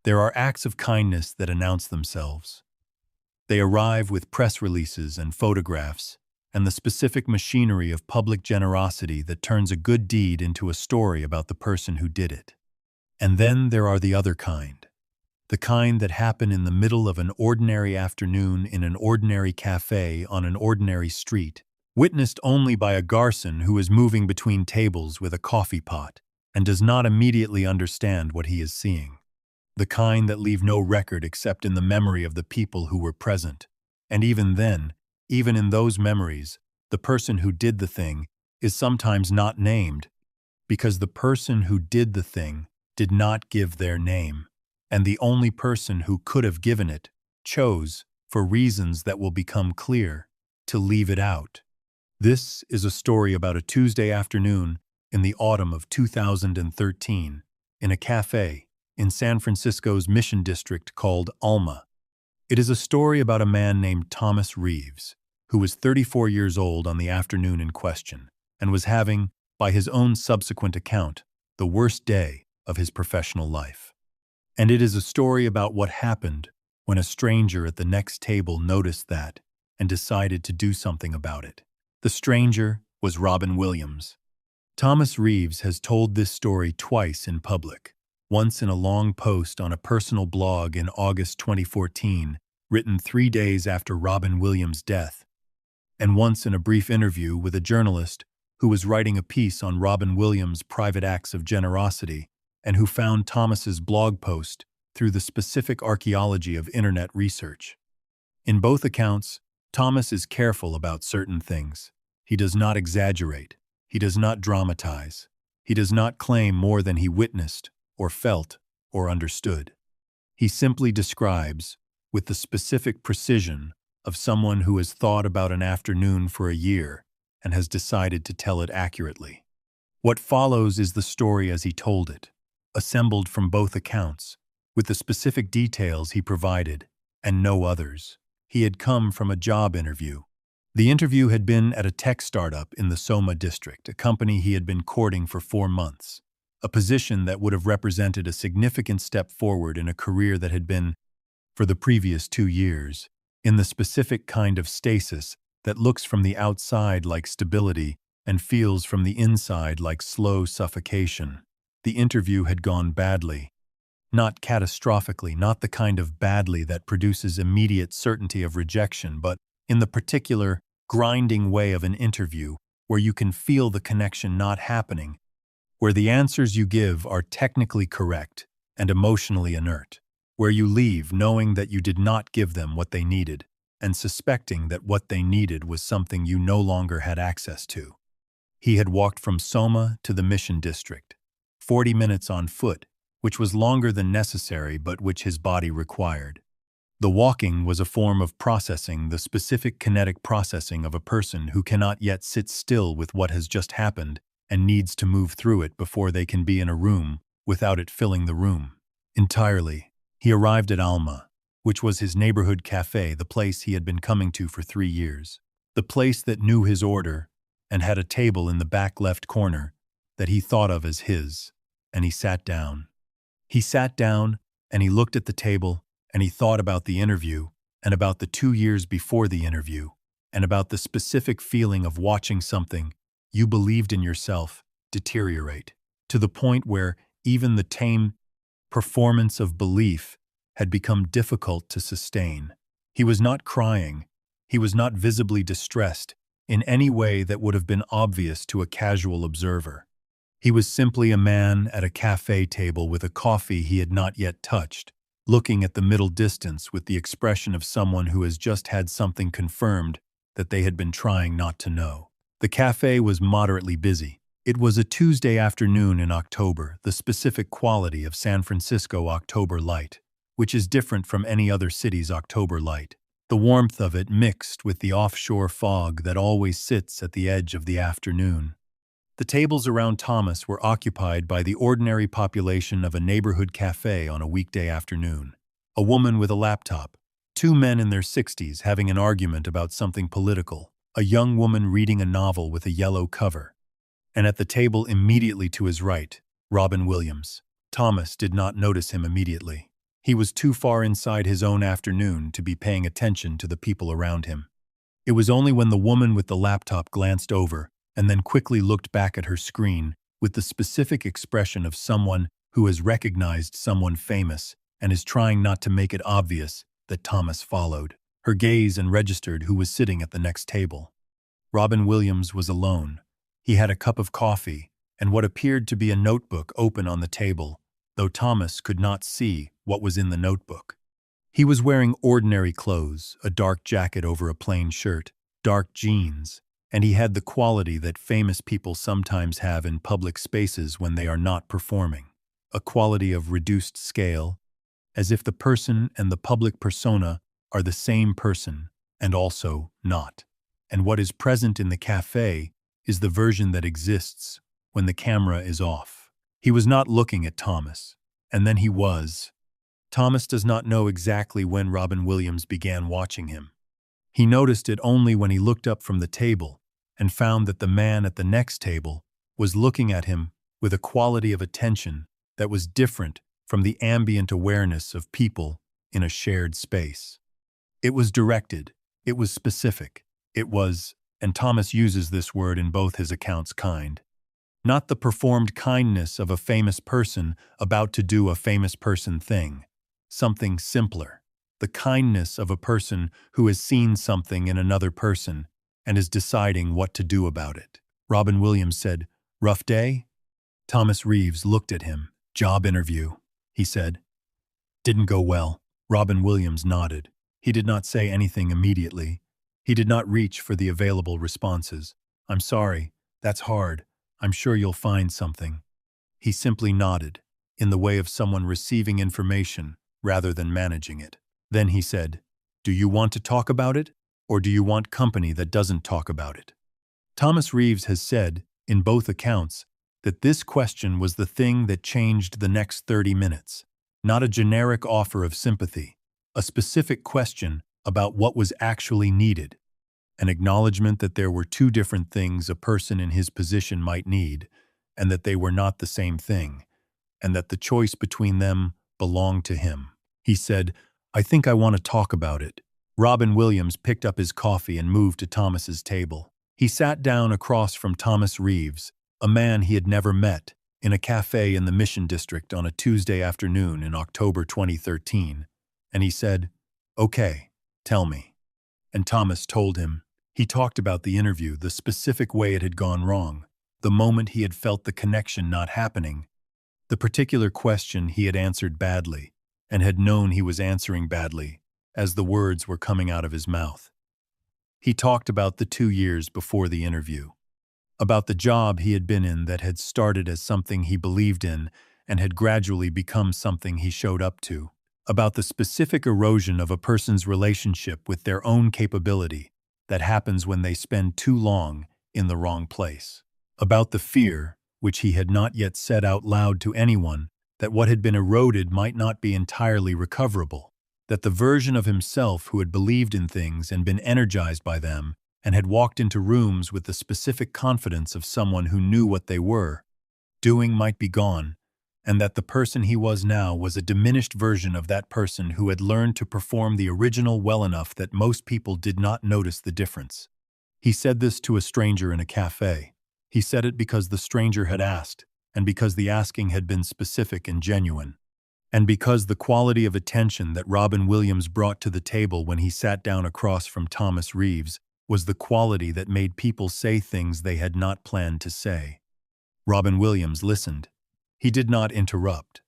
There are acts of kindness that announce themselves. They arrive with press releases and photographs, and the specific machinery of public generosity that turns a good deed into a story about the person who did it. And then there are the other kind. The kind that happen in the middle of an ordinary afternoon in an ordinary cafe on an ordinary street, witnessed only by a garçon who is moving between tables with a coffee pot and does not immediately understand what he is seeing. The kind that leave no record except in the memory of the people who were present. And even then, even in those memories, the person who did the thing is sometimes not named, because the person who did the thing did not give their name, and the only person who could have given it chose, for reasons that will become clear, to leave it out. This is a story about a Tuesday afternoon in the autumn of 2013 in a cafe in San Francisco's Mission District called Alma. It is a story about a man named Thomas Reeves, who was 34 years old on the afternoon in question and was having, by his own subsequent account, the worst day of his professional life. And it is a story about what happened when a stranger at the next table noticed that and decided to do something about it. The stranger was Robin Williams. Thomas Reeves has told this story twice in public, once in a long post on a personal blog in August 2014, written 3 days after Robin Williams' death, and once in a brief interview with a journalist who was writing a piece on Robin Williams' private acts of generosity and who found Thomas's blog post through the specific archaeology of internet research. In both accounts, Thomas is careful about certain things. He does not exaggerate. He does not dramatize. He does not claim more than he witnessed or felt or understood. He simply describes, with the specific precision of someone who has thought about an afternoon for a year and has decided to tell it accurately. What follows is the story as he told it, assembled from both accounts, with the specific details he provided, and no others. He had come from a job interview. The interview had been at a tech startup in the Soma district, a company he had been courting for 4 months, a position that would have represented a significant step forward in a career that had been, for the previous 2 years, in the specific kind of stasis that looks from the outside like stability and feels from the inside like slow suffocation. The interview had gone badly. Not catastrophically, not the kind of badly that produces immediate certainty of rejection, but in the particular, grinding way of an interview where you can feel the connection not happening, where the answers you give are technically correct and emotionally inert, where you leave knowing that you did not give them what they needed and suspecting that what they needed was something you no longer had access to. He had walked from Soma to the Mission District, 40 minutes on foot, which was longer than necessary but which his body required. The walking was a form of processing, the specific kinetic processing of a person who cannot yet sit still with what has just happened and needs to move through it before they can be in a room without it filling the room entirely. He arrived at Alma, which was his neighborhood cafe, the place he had been coming to for 3 years, the place that knew his order and had a table in the back left corner that he thought of as his, and he sat down. He sat down and he looked at the table and he thought about the interview and about the 2 years before the interview and about the specific feeling of watching something you believed in yourself deteriorate to the point where even the tame performance of belief had become difficult to sustain. He was not crying. He was not visibly distressed in any way that would have been obvious to a casual observer. He was simply a man at a cafe table with a coffee he had not yet touched, looking at the middle distance with the expression of someone who has just had something confirmed that they had been trying not to know. The cafe was moderately busy. It was a Tuesday afternoon in October, the specific quality of San Francisco October light, which is different from any other city's October light. The warmth of it mixed with the offshore fog that always sits at the edge of the afternoon. The tables around Thomas were occupied by the ordinary population of a neighborhood cafe on a weekday afternoon. A woman with a laptop, 2 men in their 60s having an argument about something political, a young woman reading a novel with a yellow cover, and at the table immediately to his right, Robin Williams. Thomas did not notice him immediately. He was too far inside his own afternoon to be paying attention to the people around him. It was only when the woman with the laptop glanced over and then quickly looked back at her screen with the specific expression of someone who has recognized someone famous and is trying not to make it obvious that Thomas followed her gaze and registered who was sitting at the next table. Robin Williams was alone. He had a cup of coffee and what appeared to be a notebook open on the table, though Thomas could not see what was in the notebook. He was wearing ordinary clothes, a dark jacket over a plain shirt, dark jeans, and he had the quality that famous people sometimes have in public spaces when they are not performing, a quality of reduced scale, as if the person and the public persona are the same person and also not. And what is present in the cafe is the version that exists when the camera is off. He was not looking at Thomas, and then he was. Thomas does not know exactly when Robin Williams began watching him. He noticed it only when he looked up from the table and found that the man at the next table was looking at him with a quality of attention that was different from the ambient awareness of people in a shared space. It was directed, it was specific, it was, and Thomas uses this word in both his accounts, kind. Not the performed kindness of a famous person about to do a famous person thing. Something simpler. The kindness of a person who has seen something in another person and is deciding what to do about it. Robin Williams said, "Rough day?" Thomas Reeves looked at him. "Job interview," he said. "Didn't go well." Robin Williams nodded. He did not say anything immediately. He did not reach for the available responses. "I'm sorry. That's hard. I'm sure you'll find something." He simply nodded, in the way of someone receiving information rather than managing it. Then he said, "Do you want to talk about it, or do you want company that doesn't talk about it?" Thomas Reeves has said, in both accounts, that this question was the thing that changed the next 30 minutes. Not a generic offer of sympathy, a specific question about what was actually needed. An acknowledgement that there were two different things a person in his position might need, and that they were not the same thing, and that the choice between them belonged to him. He said, "I think I want to talk about it." Robin Williams picked up his coffee and moved to Thomas's table. He sat down across from Thomas Reeves, a man he had never met, in a cafe in the Mission District on a Tuesday afternoon in October 2013, and he said, "Okay, tell me." And Thomas told him. He talked about the interview, the specific way it had gone wrong, the moment he had felt the connection not happening, the particular question he had answered badly, and had known he was answering badly, as the words were coming out of his mouth. He talked about the 2 years before the interview, about the job he had been in that had started as something he believed in and had gradually become something he showed up to, about the specific erosion of a person's relationship with their own capability that happens when they spend too long in the wrong place, about the fear, which he had not yet said out loud to anyone, that what had been eroded might not be entirely recoverable, that the version of himself who had believed in things and been energized by them and had walked into rooms with the specific confidence of someone who knew what they were doing might be gone, and that the person he was now was a diminished version of that person who had learned to perform the original well enough that most people did not notice the difference. He said this to a stranger in a cafe. He said it because the stranger had asked, and because the asking had been specific and genuine, and because the quality of attention that Robin Williams brought to the table when he sat down across from Thomas Reeves was the quality that made people say things they had not planned to say. Robin Williams listened. He did not interrupt.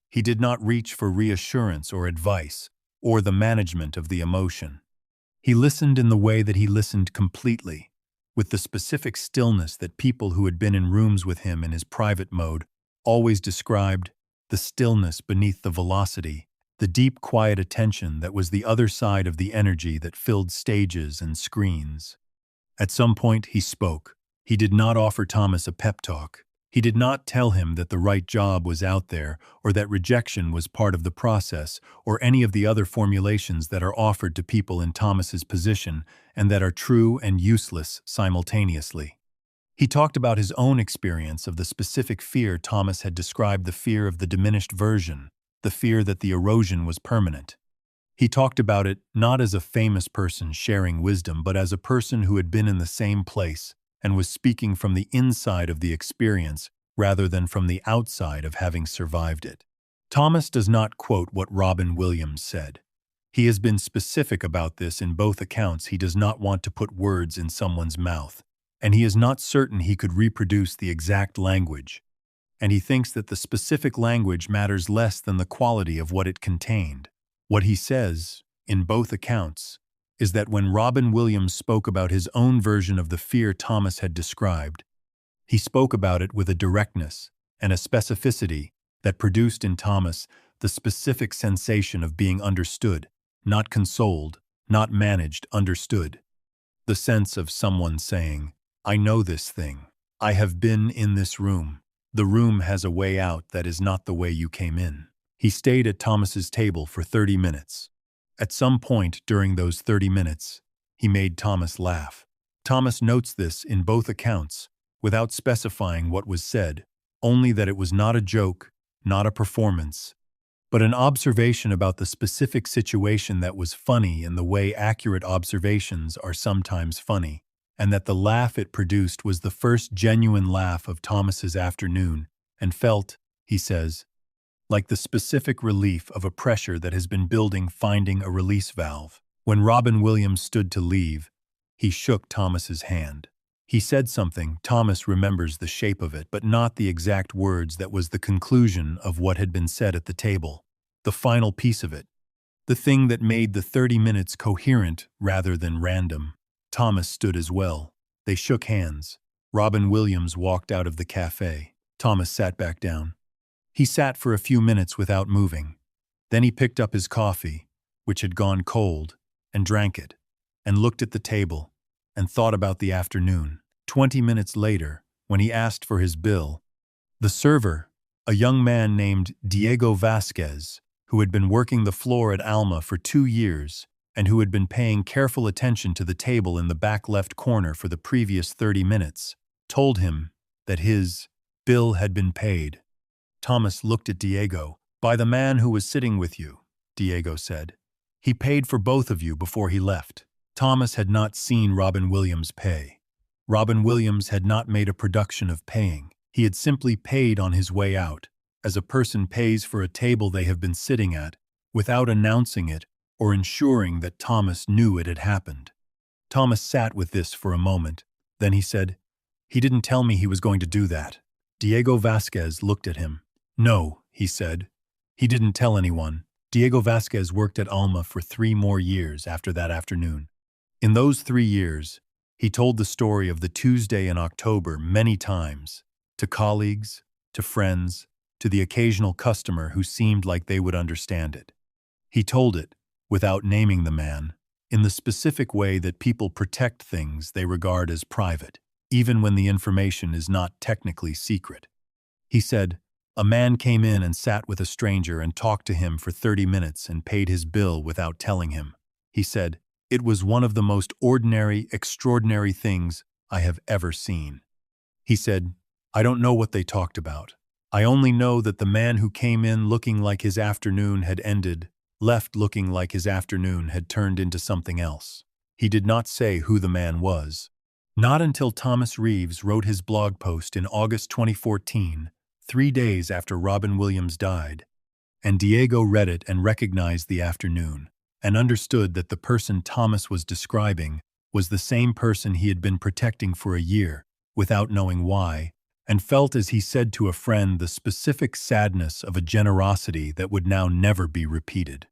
He did not reach for reassurance or advice, or the management of the emotion. He listened in the way that he listened completely, with the specific stillness that people who had been in rooms with him in his private mode always described, the stillness beneath the velocity, the deep quiet attention that was the other side of the energy that filled stages and screens. At some point he spoke. He did not offer Thomas a pep talk. He did not tell him that the right job was out there or that rejection was part of the process or any of the other formulations that are offered to people in Thomas's position and that are true and useless simultaneously. He talked about his own experience of the specific fear Thomas had described, the fear of the diminished version, the fear that the erosion was permanent. He talked about it not as a famous person sharing wisdom, but as a person who had been in the same place and was speaking from the inside of the experience rather than from the outside of having survived it. Thomas does not quote what Robin Williams said. He has been specific about this in both accounts. He does not want to put words in someone's mouth, and he is not certain he could reproduce the exact language, and he thinks that the specific language matters less than the quality of what it contained. What he says, in both accounts, is that when Robin Williams spoke about his own version of the fear Thomas had described, he spoke about it with a directness and a specificity that produced in Thomas the specific sensation of being understood, not consoled, not managed, understood. The sense of someone saying, "I know this thing. I have been in this room. The room has a way out that is not the way you came in." He stayed at Thomas's table for 30 minutes. At some point during those 30 minutes, he made Thomas laugh. Thomas notes this in both accounts, without specifying what was said, only that it was not a joke, not a performance, but an observation about the specific situation that was funny in the way accurate observations are sometimes funny, and that the laugh it produced was the first genuine laugh of Thomas's afternoon, and felt, he says, like the specific relief of a pressure that has been building, finding a release valve. When Robin Williams stood to leave, he shook Thomas's hand. He said something. Thomas remembers the shape of it, but not the exact words. That was the conclusion of what had been said at the table, the final piece of it, the thing that made the 30 minutes coherent rather than random. Thomas stood as well. They shook hands. Robin Williams walked out of the cafe. Thomas sat back down. He sat for a few minutes without moving. Then he picked up his coffee, which had gone cold, and drank it, and looked at the table, and thought about the afternoon. 20 minutes later, when he asked for his bill, the server, a young man named Diego Vasquez, who had been working the floor at Alma for 2 years, and who had been paying careful attention to the table in the back left corner for the previous 30 minutes, told him that his bill had been paid. Thomas looked at Diego. "By the man who was sitting with you," Diego said. "He paid for both of you before he left." Thomas had not seen Robin Williams pay. Robin Williams had not made a production of paying. He had simply paid on his way out, as a person pays for a table they have been sitting at, without announcing it or ensuring that Thomas knew it had happened. Thomas sat with this for a moment. Then he said, "He didn't tell me he was going to do that." Diego Vasquez looked at him. "No," he said. "He didn't tell anyone." Diego Vasquez worked at Alma for 3 more years after that afternoon. In those 3 years, he told the story of the Tuesday in October many times, to colleagues, to friends, to the occasional customer who seemed like they would understand it. He told it, without naming the man, in the specific way that people protect things they regard as private, even when the information is not technically secret. He said, "A man came in and sat with a stranger and talked to him for 30 minutes and paid his bill without telling him." He said, "It was one of the most ordinary, extraordinary things I have ever seen." He said, "I don't know what they talked about. I only know that the man who came in looking like his afternoon had ended, left looking like his afternoon had turned into something else." He did not say who the man was. Not until Thomas Reeves wrote his blog post in August 2014, 3 days after Robin Williams died, and Diego read it and recognized the afternoon, and understood that the person Thomas was describing was the same person he had been protecting for a year, without knowing why, and felt, as he said to a friend, the specific sadness of a generosity that would now never be repeated.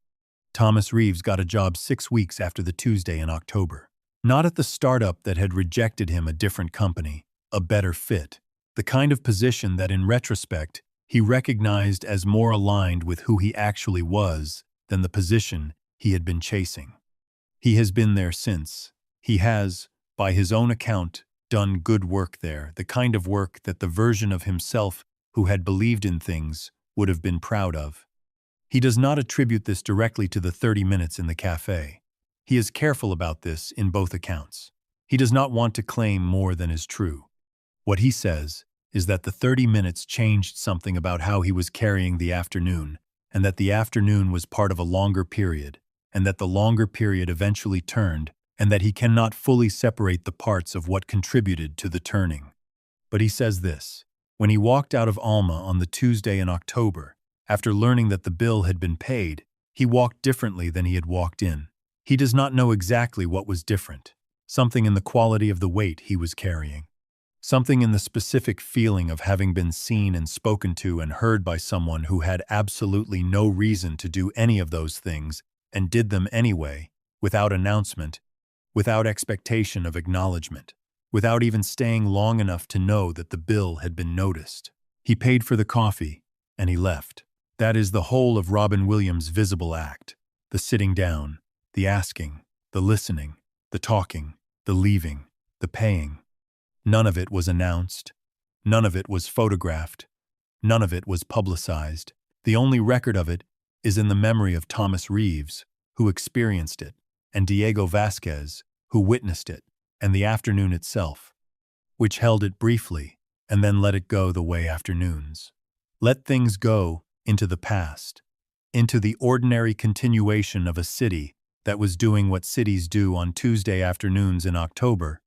Thomas Reeves got a job 6 weeks after the Tuesday in October. Not at the startup that had rejected him, a different company, a better fit, the kind of position that in retrospect he recognized as more aligned with who he actually was than the position he had been chasing. He has been there since. He has, by his own account, done good work there, the kind of work that the version of himself who had believed in things would have been proud of. He does not attribute this directly to the 30 minutes in the cafe. He is careful about this in both accounts. He does not want to claim more than is true. What he says is that the 30 minutes changed something about how he was carrying the afternoon, and that the afternoon was part of a longer period, and that the longer period eventually turned, and that he cannot fully separate the parts of what contributed to the turning. But he says this: when he walked out of Alma on the Tuesday in October, after learning that the bill had been paid, he walked differently than he had walked in. He does not know exactly what was different. Something in the quality of the weight he was carrying. Something in the specific feeling of having been seen and spoken to and heard by someone who had absolutely no reason to do any of those things and did them anyway, without announcement, without expectation of acknowledgement, without even staying long enough to know that the bill had been noticed. He paid for the coffee, and he left. That is the whole of Robin Williams' visible act: the sitting down, the asking, the listening, the talking, the leaving, the paying. None of it was announced. None of it was photographed. None of it was publicized. The only record of it is in the memory of Thomas Reeves, who experienced it, and Diego Vasquez, who witnessed it, and the afternoon itself, which held it briefly and then let it go the way afternoons let things go, into the past, into the ordinary continuation of a city that was doing what cities do on Tuesday afternoons in October,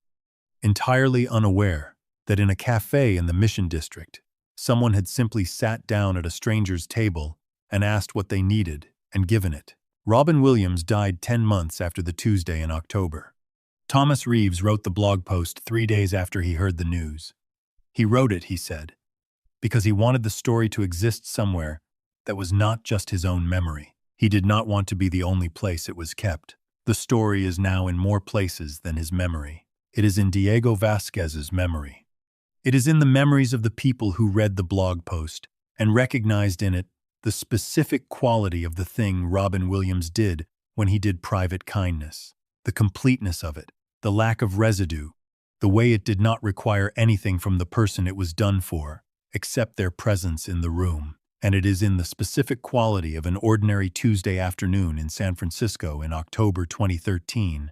entirely unaware that in a cafe in the Mission District, someone had simply sat down at a stranger's table and asked what they needed and given it. Robin Williams died 10 months after the Tuesday in October. Thomas Reeves wrote the blog post 3 days after he heard the news. He wrote it, he said, because he wanted the story to exist somewhere that was not just his own memory. He did not want to be the only place it was kept. The story is now in more places than his memory. It is in Diego Vasquez's memory. It is in the memories of the people who read the blog post and recognized in it the specific quality of the thing Robin Williams did when he did private kindness, the completeness of it, the lack of residue, the way it did not require anything from the person it was done for, except their presence in the room. And it is in the specific quality of an ordinary Tuesday afternoon in San Francisco in October 2013,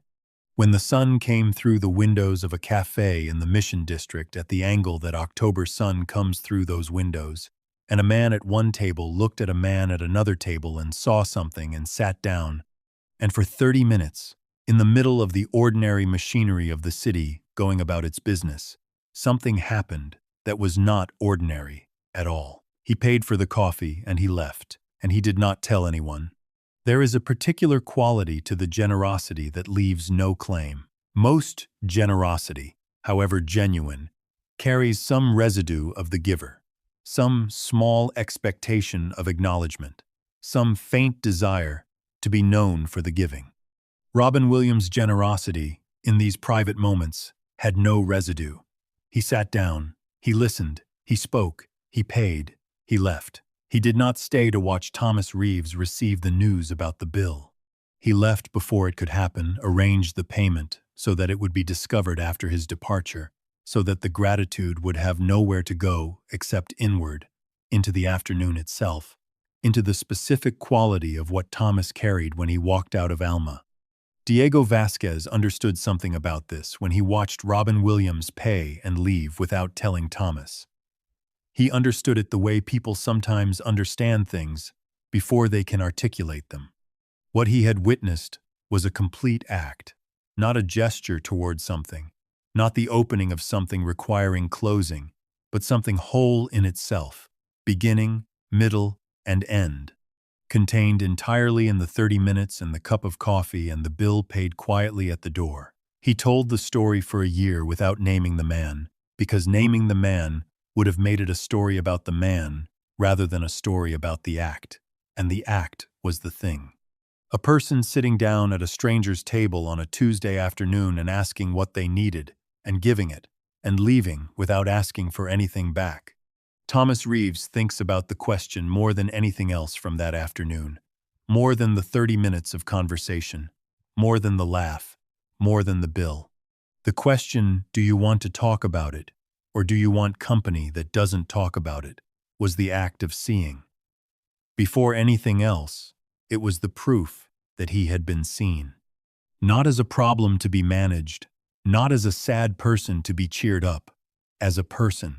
when the sun came through the windows of a cafe in the Mission District at the angle that October sun comes through those windows, and a man at one table looked at a man at another table and saw something and sat down, and for 30 minutes, in the middle of the ordinary machinery of the city going about its business, something happened that was not ordinary at all. He paid for the coffee and he left, and he did not tell anyone. There is a particular quality to the generosity that leaves no claim. Most generosity, however genuine, carries some residue of the giver, some small expectation of acknowledgement, some faint desire to be known for the giving. Robin Williams' generosity, in these private moments, had no residue. He sat down, he listened, he spoke, he paid, he left. He did not stay to watch Thomas Reeves receive the news about the bill. He left before it could happen, arranged the payment so that it would be discovered after his departure, so that the gratitude would have nowhere to go except inward, into the afternoon itself, into the specific quality of what Thomas carried when he walked out of Alma. Diego Vasquez understood something about this when he watched Robin Williams pay and leave without telling Thomas. He understood it the way people sometimes understand things before they can articulate them. What he had witnessed was a complete act, not a gesture toward something, not the opening of something requiring closing, but something whole in itself, beginning, middle, and end, contained entirely in the 30 minutes and the cup of coffee and the bill paid quietly at the door. He told the story for a year without naming the man, because naming the man would have made it a story about the man rather than a story about the act, and the act was the thing. A person sitting down at a stranger's table on a Tuesday afternoon and asking what they needed, and giving it, and leaving without asking for anything back. Thomas Reeves thinks about the question more than anything else from that afternoon, more than the 30 minutes of conversation, more than the laugh, more than the bill. The question, do you want to talk about it? Or do you want company that doesn't talk about it, was the act of seeing. Before anything else, it was the proof that he had been seen. Not as a problem to be managed, not as a sad person to be cheered up, as a person.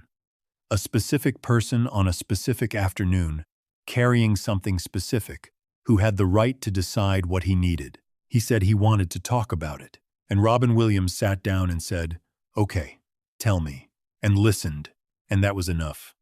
A specific person on a specific afternoon carrying something specific, who had the right to decide what he needed. He said he wanted to talk about it. And Robin Williams sat down and said, "Okay, tell me," and listened, and that was enough.